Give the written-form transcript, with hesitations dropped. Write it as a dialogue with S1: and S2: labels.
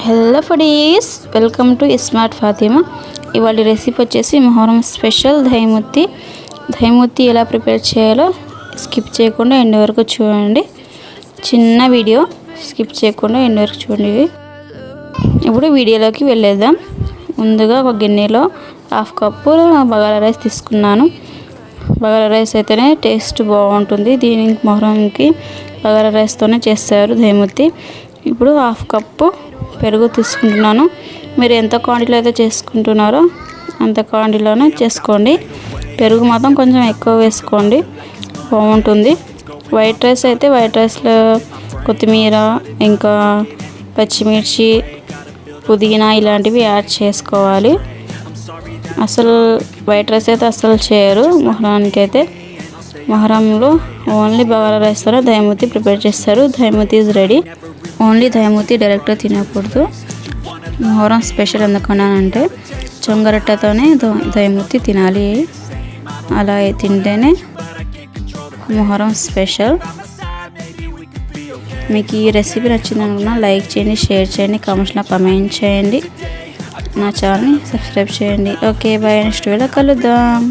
S1: Hello foodies, welcome to iSmart Fatima. ఇవాళ recipe వచ్చేసి Muharram special dahi ముత్తి. Dahi ముత్తి ఎలా ప్రిపేర్ చేయాలో స్కిప్ చేయకుండా ఎండ్ వరకు చూడండి. చిన్న వీడియో, స్కిప్ చేయకుండా ఎండ్ వరకు చూడండి. ఇప్పుడు వీడియోలోకి వెళ్ళేద్దాం. ముందుగా ఒక గిన్నెలో 1/2 కప్పు బగారా రైస్ తీసుకున్నాను. బగారా రైస్ అయితేనే టేస్ట్ బాగుంటుంది. దీనికి మొహరంకి బగారా రైస్తోనే చేస్తారు దహి ముత్తి. ఇప్పుడు 1/2 కప్పు పెరుగు తీసుకుంటున్నాను. మీరు ఎంత క్వాంటిటీలో అయితే చేసుకుంటున్నారో అంత క్వాంటిటీలోనే చేసుకోండి. పెరుగు మాత్రం కొంచెం ఎక్కువ వేసుకోండి, బాగుంటుంది. వైట్ రైస్ అయితే వైట్ రైస్లో కొత్తిమీర, ఇంకా పచ్చిమిర్చి, పుదీనా ఇలాంటివి యాడ్ చేసుకోవాలి. అసలు వైట్ రైస్ అయితే అసలు చేయరు మొహరానికి అయితే. మొహరంలో ఓన్లీ బగారా రైస్తోనే దహి ముత్తి ప్రిపేర్ చేస్తారు. దహి ముత్తి ఈజ్ రెడీ. ఓన్లీ దహి ముత్తి డైరెక్ట్గా తినకూడదు. మొహరం స్పెషల్ ఎందుకనంటే చొంగరట్టతోనే దహి ముత్తి తినాలి. అలా తింటేనే మొహరం స్పెషల్. మీకు ఈ రెసిపీ నచ్చిందనుకున్నా లైక్ చేయండి, షేర్ చేయండి, కామెంట్స్లో కామెంట్ చేయండి, నా ఛానల్ని సబ్స్క్రైబ్ చేయండి. Okay, bye. నెక్స్ట్ వీడియోలో కలుద్దాం.